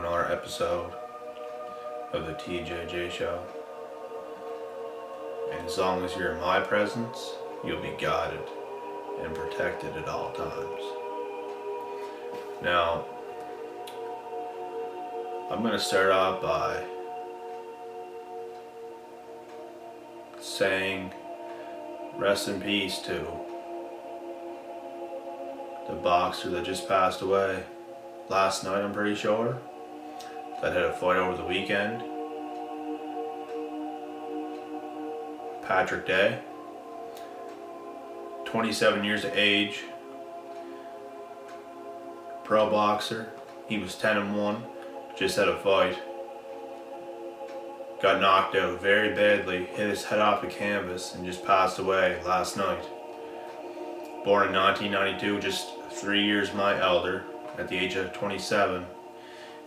another episode of the TJJ Show. And as long as you're in my presence, you'll be guided and protected at all times. Now, I'm going to start off by saying rest in peace to the boxer that just passed away last night, I'm pretty sure, that had a fight over the weekend. Patrick Day, 27 years of age, pro boxer. He was 10-1, just had a fight. Got knocked out very badly, hit his head off the canvas, and just passed away last night. Born in 1992, just 3 years my elder, at the age of 27.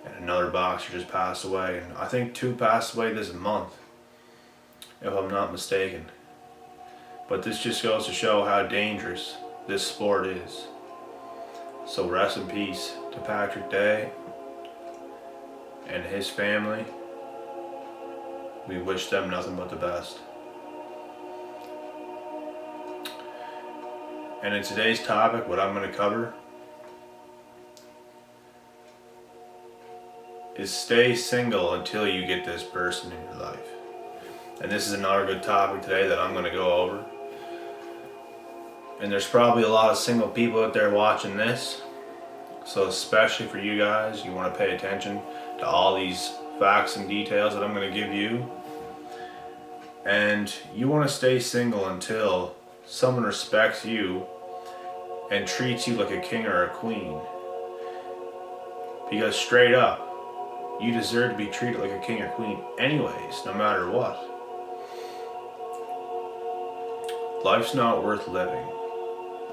And another boxer just passed away. And I think two passed away this month, if I'm not mistaken. But this just goes to show how dangerous this sport is. So rest in peace to Patrick Day and his family. We wish them nothing but the best. And in today's topic, what I'm going to cover is stay single until you get this person in your life. And this is another good topic today that I'm going to go over. And there's probably a lot of single people out there watching this. So especially for you guys, you want to pay attention to all these facts and details that I'm going to give you. And you want to stay single until someone respects you and treats you like a king or a queen. Because straight up, you deserve to be treated like a king or queen anyways, no matter what. Life's not worth living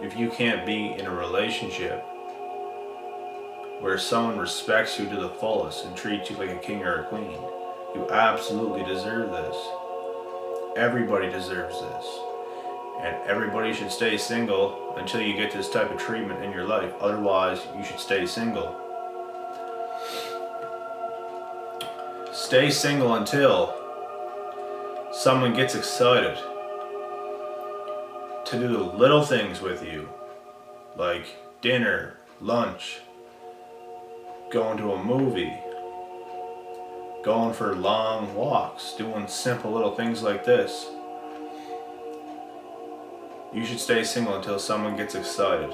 if you can't be in a relationship where someone respects you to the fullest and treats you like a king or a queen. You absolutely deserve this. Everybody deserves this. And everybody should stay single until you get this type of treatment in your life. Otherwise, you should stay single. Stay single until someone gets excited to do the little things with you, like dinner, lunch, going to a movie, going for long walks, doing simple little things like this. You should stay single until someone gets excited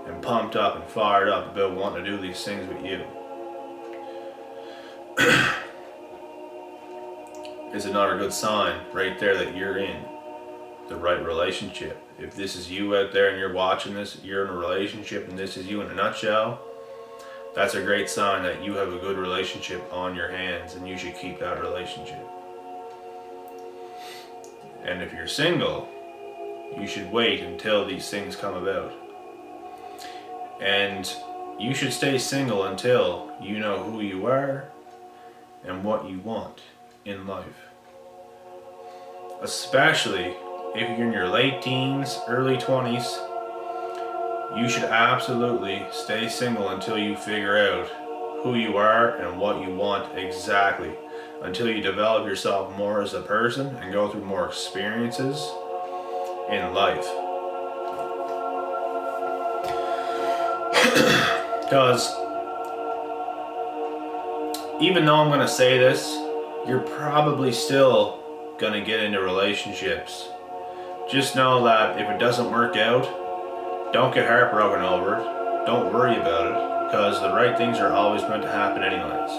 and pumped up and fired up about wanting to do these things with you. Is another good sign right there that you're in the right relationship. If this is you out there and you're watching this, you're in a relationship and this is you in a nutshell, that's a great sign that you have a good relationship on your hands and you should keep that relationship. And if you're single, you should wait until these things come about. And you should stay single until you know who you are and what you want in life. Especially if you're in your late teens, early 20s, you should absolutely stay single until you figure out who you are and what you want exactly. Until you develop yourself more as a person and go through more experiences in life. Because even though I'm going to say this, you're probably still going to get into relationships. Just know that if it doesn't work out, don't get heartbroken over it. Don't worry about it, because the right things are always meant to happen anyways.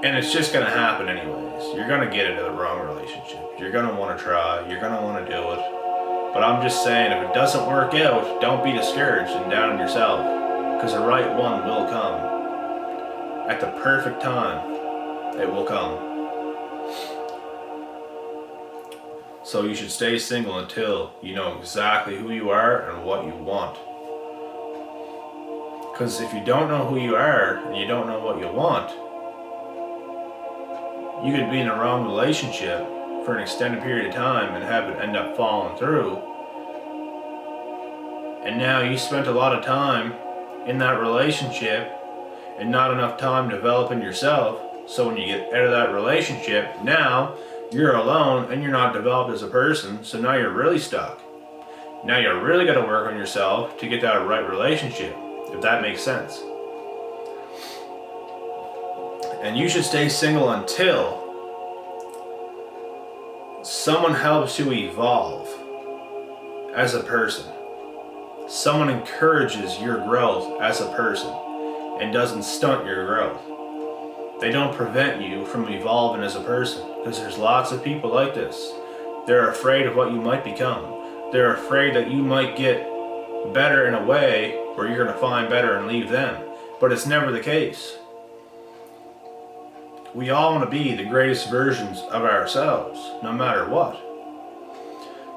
And it's just going to happen anyways. You're going to get into the wrong relationship. You're going to want to try. You're going to want to do it. But I'm just saying, if it doesn't work out, don't be discouraged and down on yourself, because the right one will come. At the perfect time, it will come. So you should stay single until you know exactly who you are and what you want. Because if you don't know who you are and you don't know what you want, you could be in the wrong relationship for an extended period of time and have it end up falling through. And now you spent a lot of time in that relationship and not enough time developing yourself. So when you get out of that relationship, now you're alone and you're not developed as a person. So now you're really stuck. Now you really got to work on yourself to get that right relationship, if that makes sense. And you should stay single until someone helps you evolve as a person. Someone encourages your growth as a person and doesn't stunt your growth. They don't prevent you from evolving as a person, because there's lots of people like this. They're afraid of what you might become. They're afraid that you might get better in a way where you're going to find better and leave them. But it's never the case. We all want to be the greatest versions of ourselves, no matter what.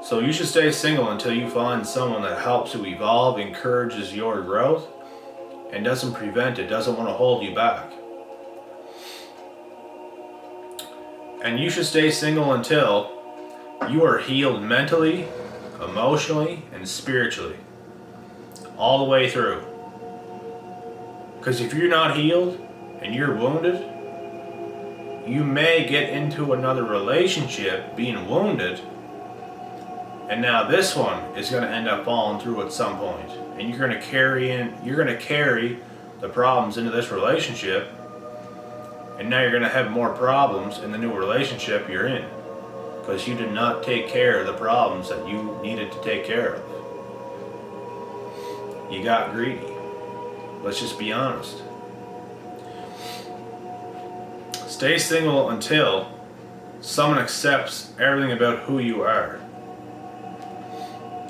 So you should stay single until you find someone that helps you evolve, encourages your growth, and doesn't prevent it, doesn't want to hold you back. And you should stay single until you are healed mentally, emotionally, and spiritually. All the way through. Because if you're not healed and you're wounded, you may get into another relationship being wounded, and now this one is going to end up falling through at some point, and you're going to carry the problems into this relationship, and now you're going to have more problems in the new relationship you're in, because you did not take care of the problems that you needed to take care of. You got greedy. Let's just be honest. Stay single until someone accepts everything about who you are.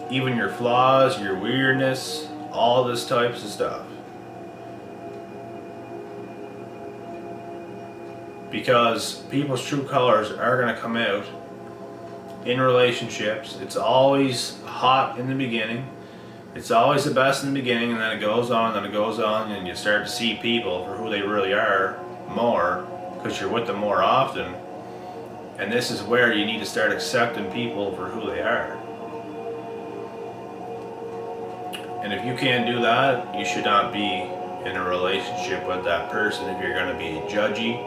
Even your flaws, your weirdness, all this types of stuff. Because people's true colors are going to come out in relationships. It's always hot in the beginning. It's always the best in the beginning, and then it goes on, and you start to see people for who they really are more, because you're with them more often. And this is where you need to start accepting people for who they are. And if you can't do that, you should not be in a relationship with that person. If you're going to be judgy,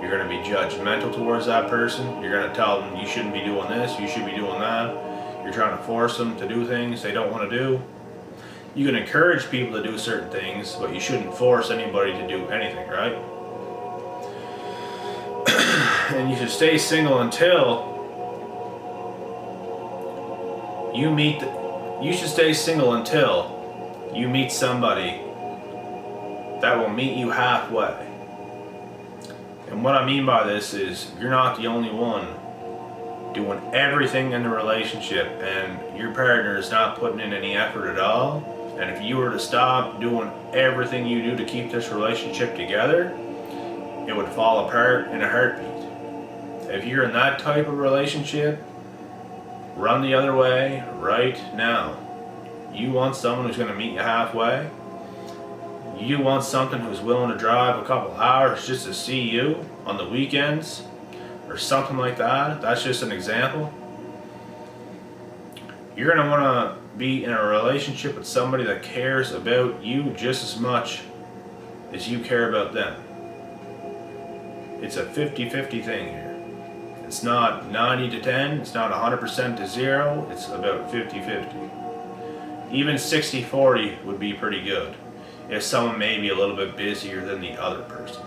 you're going to be judgmental towards that person, you're going to tell them you shouldn't be doing this, you should be doing that. You're trying to force them to do things they don't want to do. You can encourage people to do certain things, but you shouldn't force anybody to do anything, right? And you should stay single until you should stay single until you meet somebody that will meet you halfway. And what I mean by this is, you're not the only one doing everything in the relationship, and your partner is not putting in any effort at all. And if you were to stop doing everything you do to keep this relationship together, it would fall apart in a heartbeat. If you're in that type of relationship, run the other way right now. You want someone who's going to meet you halfway. You want someone who's willing to drive a couple hours just to see you on the weekends or something like that. That's just an example. You're going to want to be in a relationship with somebody that cares about you just as much as you care about them. It's a 50-50 thing here. It's not 90 to 10, it's not 100% to 0, it's about 50-50. Even 60-40 would be pretty good if someone may be a little bit busier than the other person.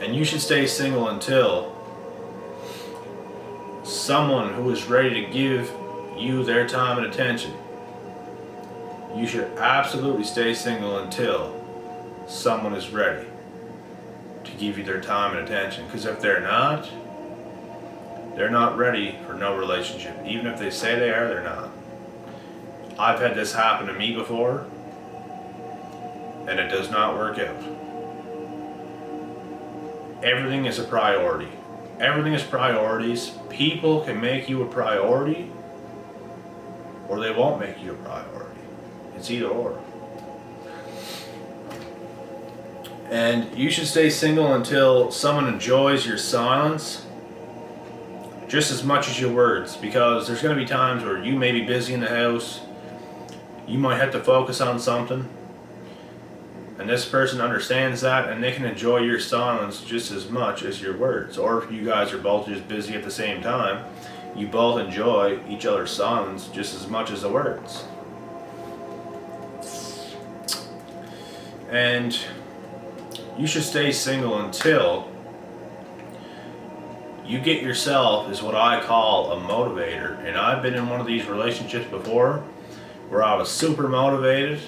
And you should stay single until someone who is ready to give you their time and attention. You should absolutely stay single until someone is ready to give you their time and attention. Because if they're not ready for no relationship. Even if they say they are, they're not. I've had this happen to me before, and it does not work out. Everything is a priority. Everything is priorities. People can make you a priority, or they won't make you a priority. It's either or. And you should stay single until someone enjoys your silence just as much as your words, because there's going to be times where you may be busy in the house you might have to focus on something, and this person understands that, and they can enjoy your silence just as much as your words. Or if you guys are both just busy at the same time, you both enjoy each other's silence just as much as the words. And you should stay single until you get yourself, is what I call a motivator. And I've been in one of these relationships before where I was super motivated,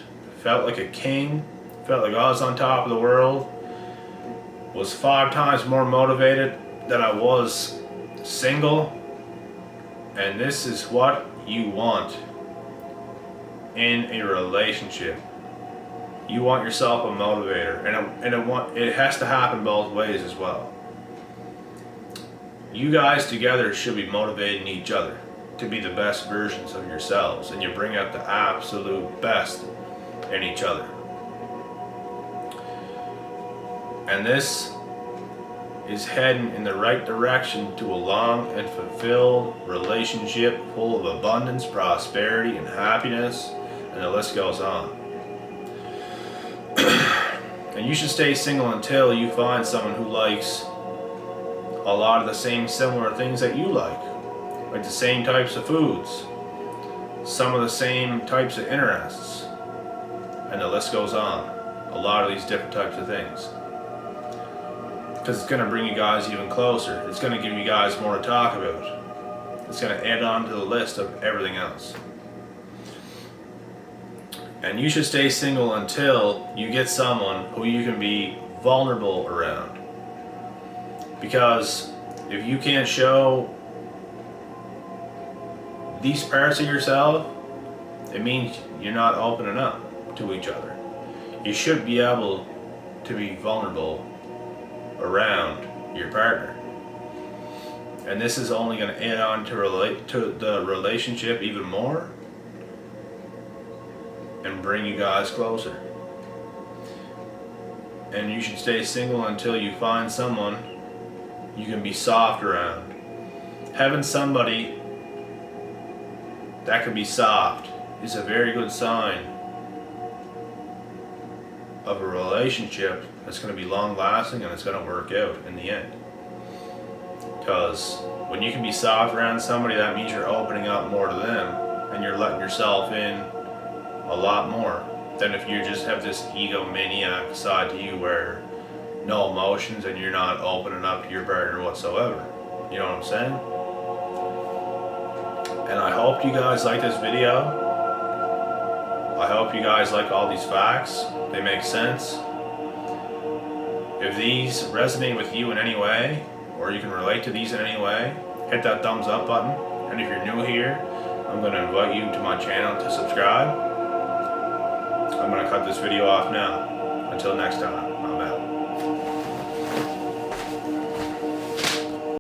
felt like a king, felt like I was on top of the world, was 5 times more motivated than I was single. And this is what you want in a relationship. You want yourself a motivator, and it has to happen both ways as well. You guys together should be motivating each other to be the best versions of yourselves, and you bring out the absolute best in each other. And this is heading in the right direction to a long and fulfilled relationship full of abundance, prosperity, and happiness, and the list goes on. And you should stay single until you find someone who likes a lot of the same similar things that you like the same types of foods, some of the same types of interests, and the list goes on. A lot of these different types of things. Because it's going to bring you guys even closer. It's going to give you guys more to talk about. It's going to add on to the list of everything else. And you should stay single until you get someone who you can be vulnerable around. Because if you can't show these parts of yourself, it means you're not opening up to each other. You should be able to be vulnerable around your partner. And this is only going to add on to the relationship even more and bring you guys closer. And you should stay single until you find someone you can be soft around. Having somebody that can be soft is a very good sign of a relationship that's going to be long lasting and it's going to work out in the end. Because when you can be soft around somebody, that means you're opening up more to them and you're letting yourself in a lot more than if you just have this egomaniac side to you where no emotions and you're not opening up to your partner whatsoever. You know what I'm saying? And I hope you guys like this video. I hope you guys like all these facts. They make sense. If these resonate with you in any way, or you can relate to these in any way, hit that thumbs up button. And if you're new here, I'm going to invite you to my channel to subscribe. I'm going to cut this video off now. Until next time.